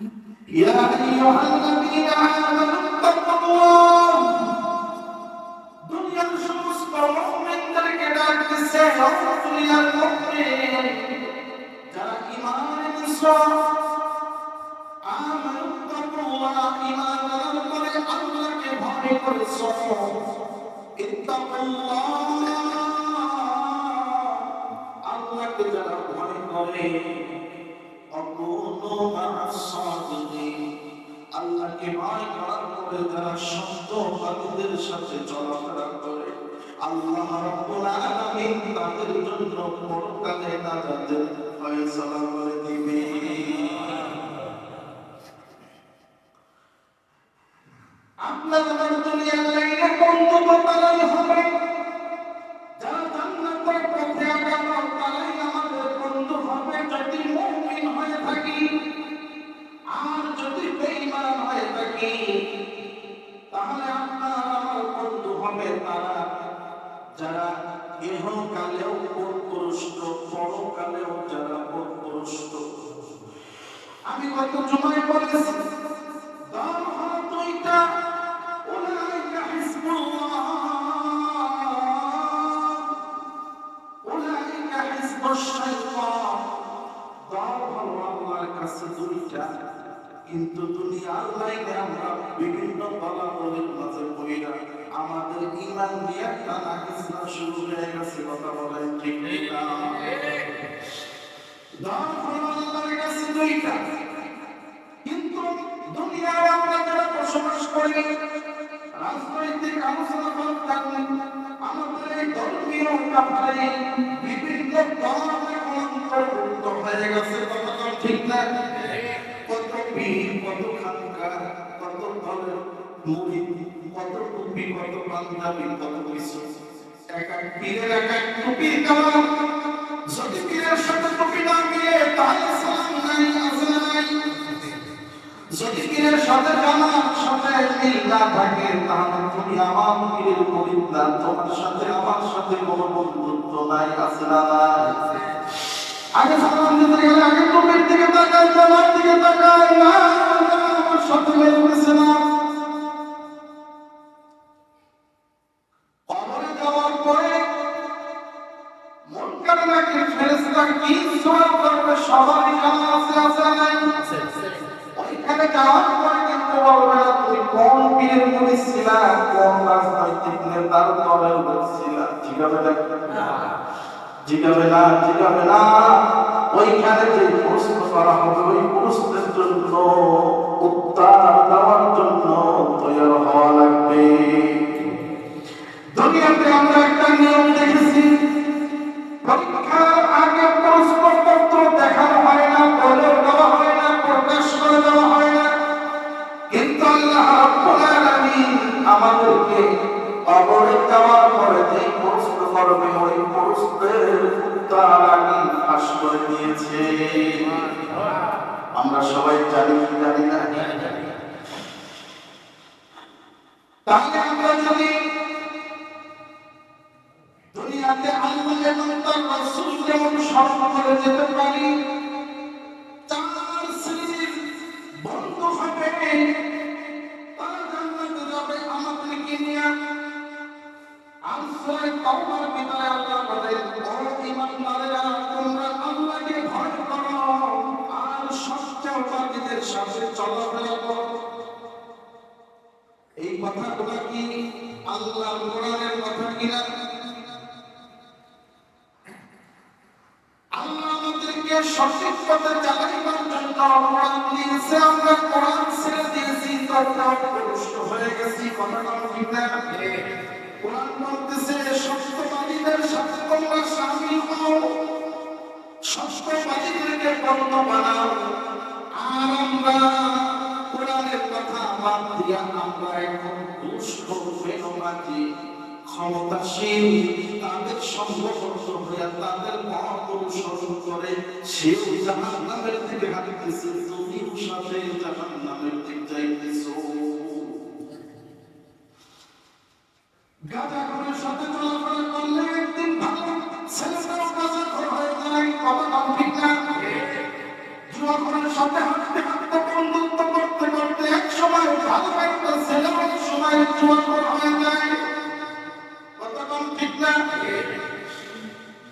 يا أيها الذين آمنوا اتقوا الله দুনিয়ার সমস্ত মুমিনদেরকে ডাক দিচ্ছে দুনিয়ার মুমিন যারা ঈমান এনেছো আমানু তাকুল্লাহ ঈমান আনার পরে আল্লাহকে ভয় করেছো ইত্তাকুল্লাহ আল্লাহকে যারা ভয় করে অকুনু মা'আস সাদিকিন আল্লাহকে ভয় করার পরে যারা সত্যবাদীদের সাথে চলাফেরা করে আল্লাহ রাব্বুল আলামিন তাদের জন্য পরকালে নাজাতের ফয়সালা করে দিবে। আপনার আমার দুনিয়ার লাইনে বন্ধু তারাই হবে যারা জান্নাতের পথে আগানো তারাই আমাদের বন্ধু হবে যদি মুমিন হয়ে থাকি। আর যদি বেঈমান হয়ে থাকি তাহলে আপনার আমার বন্ধু হবে তারা যারা ইহকালেও পথভ্রষ্ট পরকালেও যারা পথভ্রষ্ট। আমি গত জুমায় বলেছি দল হলো দুইটা উলাইকা হিজবুল্লাহ উলাইকা হিজবুশ শাইতান। দল হলো আল্লাহর কাছে দুইটা কিন্তু দুনিয়ার লাইনে আমরা বিভিন্ন দলাদলের মাঝে পড়িনা আমাদের ঈমান নিয়ে টানা কিসনা শুরু হয়ে গেছে। কথা বলেন ঠিক না? দল হলো আল্লাহর কাছে দুইটা কিন্তু দুনিয়ায় আমরা যারা বসবাস করি রাজনৈতিক আলোচনা করতাম আমাদের এই ধর্মীয় ব্যাপারে বিভিন্ন দলের অন্তর্ভুক্ত হয়ে গেছে। কথা ঠিক না? কত পীর কত খানকা কত দলের মুরিদ কত টুপি কত পাঞ্জাবি কত কিছু এক এক পীরের এক এক টুপির কালার। যদি পীরের সাথে টুপি না মিলে তাহলে সালাম নাই আছে নাই। যদি পীরের সাথে জামার সাথে মিল না থাকে তাহলে তুমি আমার পীরের মুরিদ না, তোমার সাথে আমার সাথে কোনো বন্ধুত্ব নাই আছে না নাই। আগে সালাম দিতে গেলে আগে টুপির দিকে তাকাই জামার দিকে তাকাই না আমার সাথে মিলতেছে না। কবরে যাওয়ার পরে মুনকার নাকির ফেরেশতা কি সওয়াল করবে সবারই জানা আছে আছে নাই। ওইখানে যাওয়ার পরে কিন্তু বলবে না তুমি কোন পীরের মুরিদ ছিলা কোন রাজনৈতিক নেতার দলের লোক ছিলা। জিজ্ঞাসা না জিজ্ঞাসা না জিজ্ঞাসা না। ওইখানে যে প্রশ্ন করা হবে ওই প্রশ্নের জন্য উত্তর দেওয়ার জন্য তৈরি হওয়া লাগবে। দুনিয়াতে আমরা একটা নিয়ম দেখেছি পরীক্ষার আগে প্রশ্নপত্র দেখানো হয় না, বলে দেওয়া হয় না, প্রকাশ করে দেওয়া হয় না। কিন্তু আল্লাহ রাব্বুল আলামিন আমাদেরকে কবরে যাওয়ার পরে যে প্রশ্ন করবে ওই প্রশ্নের উত্তর আগে ফাঁস করে দিয়েছে। আমরা সবাই জানি কি জানি না? তাহলে আমরা যদি দুনিয়াতে আল্লাহ এবং তার রাসূলকে অনুসরণ করে যেতে পারি চার শ্রেণীর বন্ধু হবে তারা জান্নাতে যাবে আমাদেরকে নিয়ে। আর সূরা তাওবার ভিতরে আল্লাহ বলেন ও ঈমানদারেরা তোমরা আল্লাহকে ভয় করো আর সত্যবাদীদের সাথে চলাফেরা করো। এই কথাগুলো কি আল্লাহর কোরআনের কথা কিনা? আল্লাহ আমাদেরকে সঠিক পথে চালাইবার জন্য কোরআন দিয়েছে, আমরা কোরআন ছেড়ে দিয়েছি তথ্যভ্রষ্ট হয়ে গেছি। কথাটা ঠিক না? কোরআন বলতেছে সত্যবাদীদের সাথে তোমরা শামিল হও, সত্যবাদীদেরকে বন্ধু বানাও। আর আমরা কোরআনের কথা বাদ দিয়া আমরা এখন দুষ্ট বেনমাজি ক্ষমতাসীন তাদের সংঘবদ্ধ হইয়া তাদের পথ অনুসরণ করে সেও জাহান্নামের দিকে হাঁটতেছে, তুমিও সাথে জাহান্নামের দিকে যাইতেছো। গাঁজাখোরের সাথে চলাফেরা করলে একদিন ভালো ছেলেটাও গাঁজাখোর হয়ে যায়। কথা ঠিক না? জুয়াখোরের সাথে হাঁটতে হাঁটতে বন্ধু জুয়াখোর হয়ে যায়। কতক্ষণ ঠিক না?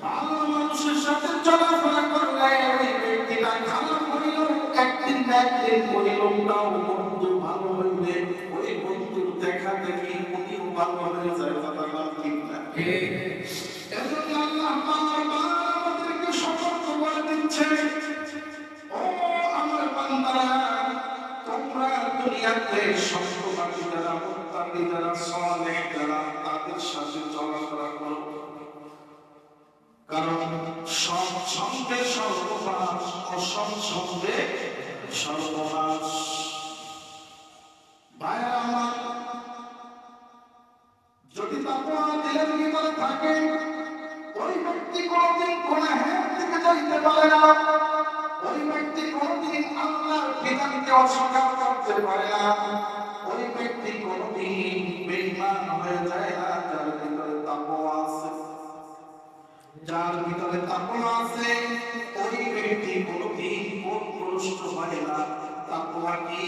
ভালো মানুষের সাথে চলাফেরা করলে ওই ব্যক্তিটা খারাপ হইলেও একদিন না একদিন ওই লোকটাও বন্ধু ভালো হইলে ওই বন্ধুর দেখা দেখি উনিও ভালো হয়ে যায়। কতক্ষণ ঠিক না? এজন্য আল্লাহ আমাদেরকে সতর্ক করে দিচ্ছে, ও আমার বান্দারা, তোমরা দুনিয়াতে সত্যবাদী যারা, মুত্তাকি যারা, সালেহ যারা, তাদের সাথে চলাফেরা করো। কারণ সৎ সঙ্গে সর্বনাশ, অসৎ সঙ্গে সর্বনাশ। ভাইরা আমার, যদি তাকওয়া দিলের ভিতরে থাকে, ওই ব্যক্তি কোনদিন গুনাহের দিকে যাইতে পারে না। ওই ব্যক্তি কোনদিন আল্লাহর বিধানকে অস্বীকার করতে পারে না। ওই ব্যক্তি কোনদিন বেঈমান হয়ে যায় না। যার ভিতরে তাকওয়া আছে, যার ভিতরে তাকওয়া আছে, ওই ব্যক্তি কোনদিন পথভ্রষ্ট হয় না। তাকওয়া কি?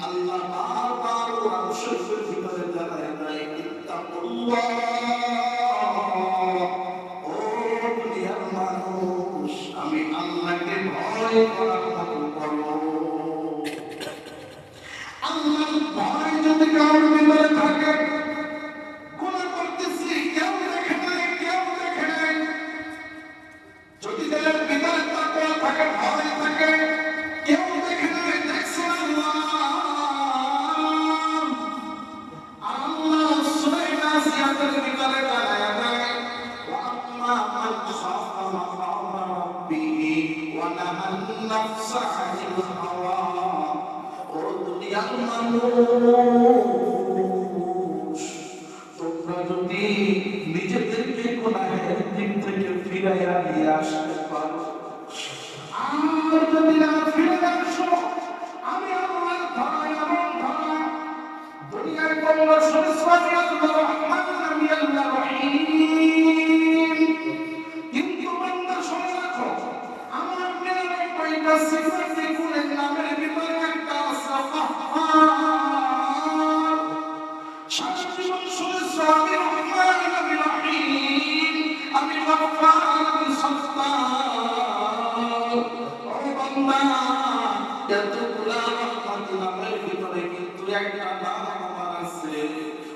আল্লাহ বারবার কোরআন শরীফের ভিতরে জানায় দেয়, ইত্তাকুল্লাহ, ও দুনিয়ার মানুষ, আমি আল্লাহকে ভয় করার মতো করো। আল্লাহর ভয় যদি কারোর ভিতরে থাকে, গুনাহ করতেছি কেউ দেখে নাই, কেউ দেখে নাই, যদি তাদের ভিতরে তাকওয়া থাকে, ভয় থাকে, কেউ দেখে নাই, দেখছে আল্লাহ। আল্লাহ সূরা নাসিয়াতের ভিতরে জানায় দেয়, ওয়া আম্মা মান খাফা মাকামা রাব্বিহি ওয়া নাহান নাফসা আনিল হাওয়া। ও দুনিয়ার মানুষ, তোমরা যদি নিজেদেরকে গুনাহের দিক থেকে ফিরাইয়া নিয়ে আসতে পারো, আর যদি না ফিরে আসো, আমি আল্লাহর ধরা এমন ধরা, দুনিয়ায় বলল সরস্বতী আল্লাহ রহমান, আমি আল্লাহ রহিম। কিন্তু বান্দা শুনে রাখো, আমার 99টা সিফাতে গুণের নামের ভিতরে একটা আছে কাহ্হার। সারা জীবন শুনেছো আমি রহমান, আমি রহিম, আমি গফফার, আমি সত্তার। ও বান্দা, এতগুলা রহমত নামের ভিতরে কিন্তু একটা নাম আমার আছে,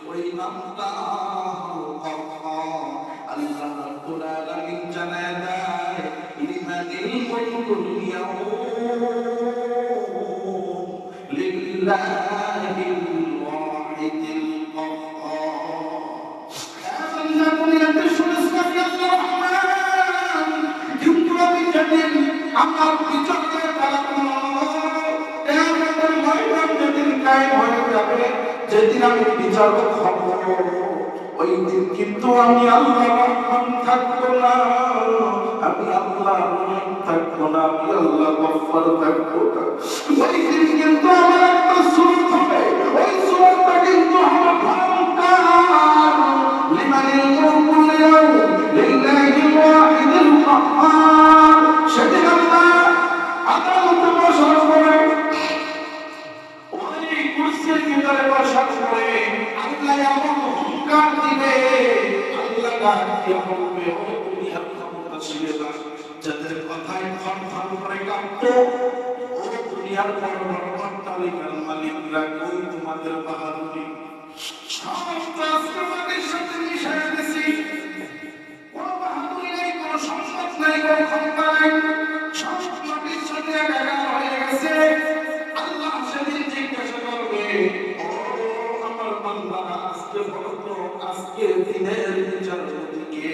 ওই নামটা হলো গফফার। আল্লাহ রাব্বুল আলামিন জানায় দেয়, লিমানিল মুলকুল ইয়াউম লিল্লাহিল ওয়াহিদিল কাহ্হার। বান্দা, দুনিয়াতে শুনেছো আমি আল্লাহ রহমান, কিন্তু আমি যেদিন আমার বিচারকে চালাবো, কিয়ামতের ময়দান যেদিন কায়েম হয়ে যাবে, যেদিন আমি বিচারক হব, ওই দিন কিন্তু আমি আল্লাহ রহমান থাকবো না, আমি আল্লাহ রহিম থাকবো না, আমি আল্লাহ গফফার থাকবো না। ওই দিন কিন্তু আমার একটা সূরত হবে, ওই সূরতটা কিন্তু হবে ভয়ঙ্কর। লিমানিল মুলকুল ইয়াউম লিল্লাহিল ওয়াহিদিল কাহ্হার। সেদিন আল্লাহ আদালতে বসার পরে, ওই কুরসির ভিতরে বসার পরে আল্লাহ এমন হুঙ্কার দিবে, আল্লাহ ডাক দিয়ে বলবে, ও দুনিয়ার ক্ষমতাশীলেরা, যাদের কথায় থরথর করে কাঁপতো, ও দুনিয়ার বড় বড় অট্টালিকার মালিকরা, কই তোমাদের বাহাদুরি? সমস্ত আজকে মাটির সাথে মিশিয়ে দিছি, কোনো বাহাদুরি নেই, কোনো সম্পদ নেই, কোনো ক্ষমতা নেই, সব মাটির সাথে একাকার হয়ে গেছে। আল্লাহ সেদিন জিজ্ঞাসা করবে, ও আমার বান্দারা, আজকে বলো তো, আজকে দিনের বিচারপতি কে?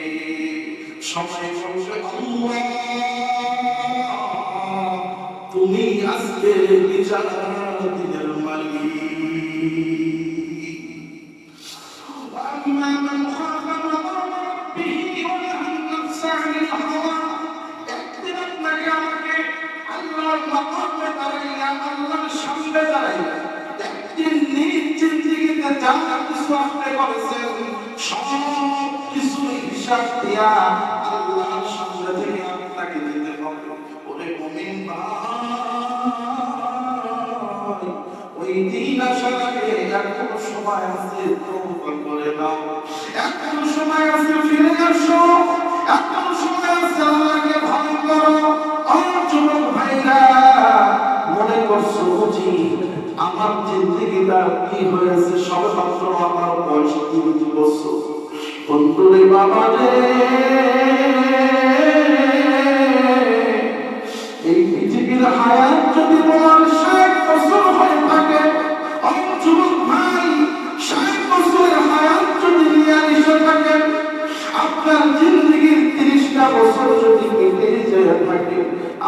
সবাই বলবে আল্লাহ, তুমি আজকে বিচার দিনের মালিক। وأما من خاف مقام ربه ونهى النفس عن الهوى। একদিন আপনাকে আমাকে আল্লাহর মাকামে দাঁড়াইয়া, আল্লাহর সামনে দাঁড়াইয়া, একদিন নিজ জিন্দেগিতে যা কিছু আপনি করেছেন সব কিছু হিসাব দিয়া আল্লাহর সামনে থেকে আপনাকে দিতে হবে। ওরে মুমিন ভাই, ওই ওই দিন আসার আগে এখনো সময় আছে, তওবা করে নাও। এখনো সময় আছে, ফিরে আসো। এখনো সময় আছে, আল্লাহকে ভয় করো। আমার যুবক ভাইরা, মনে করছো বুঝি আমার জিন্দেগিটা কি হয়েছে, সবেমাত্র আমার বয়স 3 বছর। বন্ধুরে বাবা রে, এই পৃথিবীর হায়াত যদি তোমার 60 বছর হয়ে থাকে, আমার যুবক ভাই, 60 বছরের হায়াত যদি নিয়ে এসে থাকেন, আপনার জিন্দেগির 30টা বছর যদি কেটে যায় থাকে,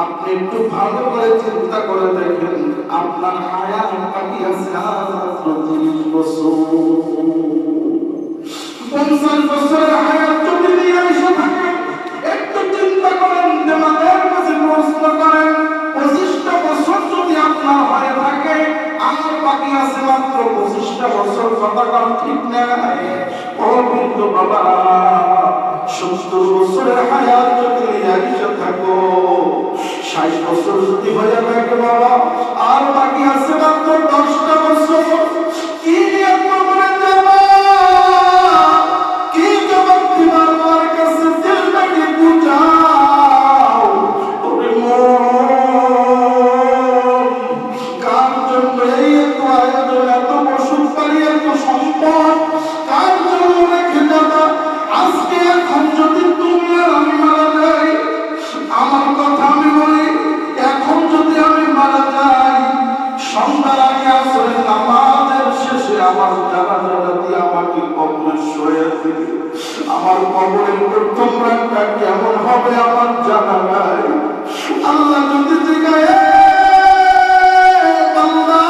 আপনি একটু ভালো করে চিন্তা করে দেখেন, আপনার হায়াত বাকি আছে মাত্র 30 বছর। 50 বছরের হায়াত যদি নিয়ে এসে থাকে, একটু চিন্তা করেন, আমাদের কাছে প্রশ্ন করেন, 25টা বছর যদি আপনার হয়ে থাকে, আমার বাকি আছে মাত্র 25টা বছর। কথা কম ঠিক না? ও বন্ধু বাবা, 70 বছরের হায়াত যদি নিয়ে এসে থাকো, 60 বছর যদি হয়ে থাকে বাবা, আর বাকি আছে মাত্র 10টা বছর। কি নিয়ে মরে যাবা? কি জবাব দিবা আমার কাছে? দিলটাকে বুঝাও। ওরে মন, কার জন্য এই এত আয়োজন, এত বসত বাড়ি, এত সম্পদ, কার জন্য রেখে যাবা? আজকে এখন যদি তুমি আর আমি মারা যাই, আমার কথা আমি বলি, এখন যদি আমি মারা যাই, সন্ধ্যার আগে আসরের নামাজের শেষে আমার জানাজা দিয়ে আমাকে কবরে শুয়ে দিবে। আমার কবরের প্রথম রাতটা কেমন হবে আমার জানা নাই। আল্লাহ যদি জিজ্ঞাসা, বান্দা,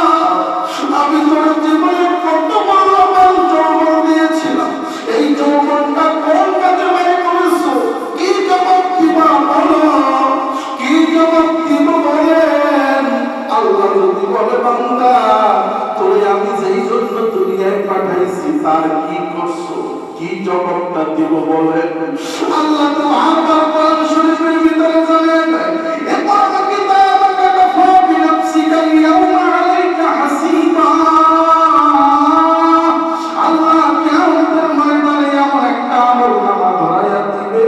আমি তোর জীবনে কত বড় আমার যৌবন দিয়েছিলাম, এই যৌবনটা কোন কাজে ব্যয় করেছো? কি জবাব দিবা বলো? কি জবাব দিব বলেন? আল্লাহ যদি বলে, বান্দা, তোরে আমি যেই জন্য দুনিয়ায় পাঠাইছি তার কি করছো? কি জবাবটা দিব বলেন? আল্লাহ তো বারবার কোরআন শরীফের ভিতরে জানেন, ইকরা কিতাবাকা কাফা বিনাফসিকা ইয়াউমা আলাইকা হাসিবা। আল্লাহ কিয়ামতের ময়দানে এমন একটা আমলনামা ধরাইয়া দিবে,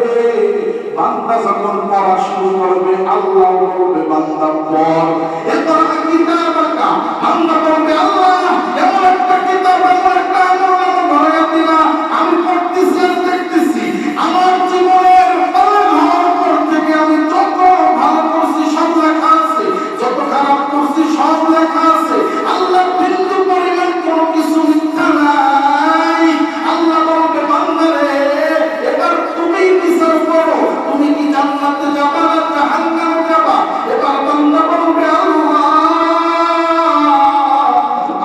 বান্দা যখন পড়া শুরু করবে, আল্লাহ বলবে, বান্দা পড়। ইকরা কিতাবাকা, বান্দা বলবে, আল্লাহ এমন একটা কিতাব, এমন একটা আমলনামা ধরাইয়া দিলা, আমি পড়তেছি আর দেখতেছি, আমার জীবনের ঘর পর থেকে আমি যত ভালো করছি সব লেখা আছে, যত খারাপ করছি সব লেখা আছে। আল্লাহ বিন্দু পরিমাণ কোনো কিছু মিথ্যা নাই। আল্লাহ বলবে, বান্দা রে, এবার তুমি বিচার করো, তুমি কি জান্নাতে যাবা না জাহান্নামে যাবা? এবার বান্দা বলবে, আল্লাহ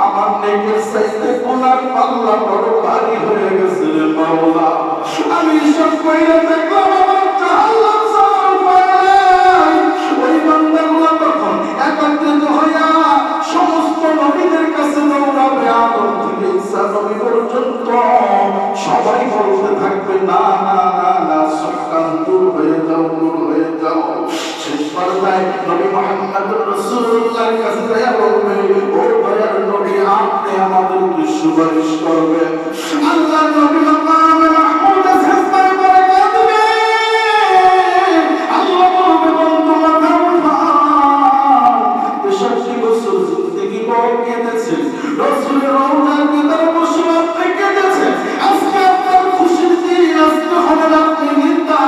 আমার নেকের চাইতে গুনার পাল্লা বড় ভারী হয়ে গেছে রে মাওলা। আমি সব কইরা দেখলাম আমার জাহান্নাম সওয়াল পায়। ওই বান্দাগুলো তখন একত্রিত হইয়া সমস্ত নবীদের কাছে দৌড়াবে, আদম থেকে ঈসা নবী পর্যন্ত সবাই বলতে থাকবে, না না না না, সকাল দূর হয়ে যাও, দূর হয়ে যাও। শেষ পর্যায়ে নবী মুহাম্মদুর রাসূলুল্লাহর কাছে যাইয়া বলবে, ও দয়ার নবী, আপনি আমাদেরকে সুপারিশ করবেন। আল্লাহ নবী মাকামে মাহমুদে সিজদায় পড়ে কাঁদবে। আল্লাহ বলবে, বন্ধু মাথা উঠান। 63 বছর জিন্দেগি বড় কেঁদেছেন, রাসূলের রওজার ভিতরে বসে আপনি কেঁদেছেন। আজকে আপনার খুশির দিন, আজকে হবেন আপনি নিন্দা।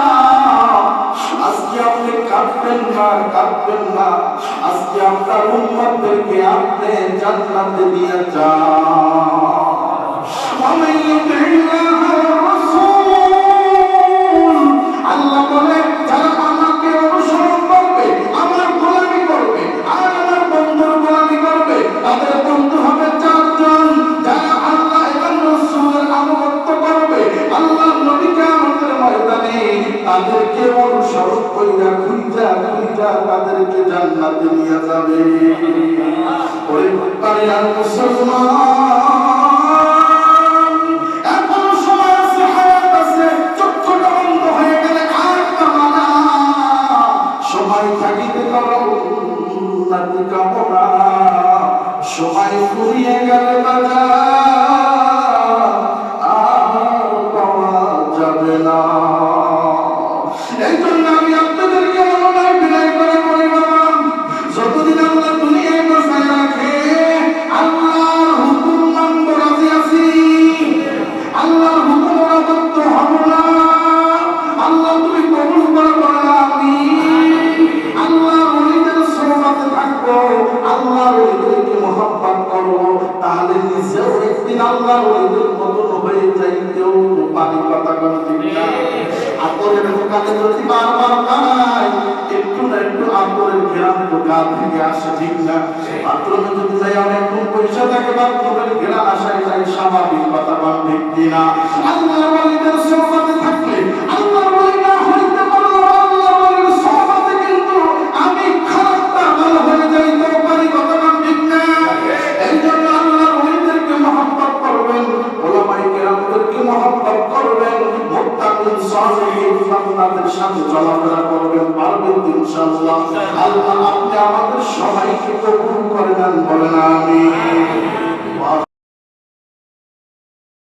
আজকে আপনি কাঁদবেন না, কাঁদবেন না। আজকে আপনার উম্মতদেরকে আপনি জান্নাতে নিয়ে যান। ومن يطع الله والرسول, আল্লাহ বলে, যারা আমাকে অনুসরণ করবে, আমার গোলামি করবে, আর আমার বন্ধুর গোলামি করবে, তাদের বন্ধু হবে 4 জন। যারা আল্লাহ এবং রাসূলের আনুগত্য করবে, আল্লাহ নবীকে আমাদের ময়দানে তাদেরকে অনুসরণ কইরা খুঁজা খুঁজা তাদেরকে জান্নাতে নিয়ে যাবে। ওরে বাড়ির মুসলমান, এখনো সময় আছে, হায়াত আছে, চক্ষুটা বন্ধ হয়ে গেলে আর পাবা না। সময় থাকিতে করো উন্নতি কামনা, সময় ফুরিয়ে গেলে বাজার আর পাওয়া যাবে না। এই জন্য আমি আপনাদেরকে অনুনয় বিনয় করে বলি বাবা, যতদিন আল্লাহ দুনিয়ায় বসায় রাখে আল্লাহর হুকুম মানব রাজি আছি, আল্লাহর হুকুম অবাধ্য হব না। আল্লাহ তুমি কবুল করে বলেন আমিন। আল্লাহর ওলিদের সোহবতে থাকবো, আল্লাহর ওলিদেরকে মহব্বত করবো, তাহলে নিজেও একদিন আল্লাহর ওলিদের মতন হয়ে যাইতেও পারি। কথা বলতে ঠিক না? আতরের দোকানে যদি বারবার পাই, একটু না একটু আতরের ঘেরান দোকান থেকে আসে, ঠিক না? বাথরুমে যদি যাই অনেকক্ষণ পয়সা থাকে, বাথরুমের ঘেরান আসাই যাই স্বাভাবিক। কথা বলতে ঠিক না? আল্লাহর ওলিদের সোহবতে থাকলে, আল্লাহর ওলি না হইতে পারলো, আল্লাহর ওলির সোহবতে কিন্তু আমি খারাপটা ভালো হয়ে যাইতেও পারি। কথা বলতে ঠিক না? এই জন্য আল্লাহর ওলিদেরকে মহব্বত করবেন, ওলামায়ে কেরামদেরকে মহব্বত করবেন, মুত্তাকিন সালিহিন বান্দাদের সাথে চলাফেরা করবেন, পারবেন ইনশাআল্লাহ। আল্লাহ আপনি আমাদের সবাইকে কবুল করে নেন, বলেন আমিন।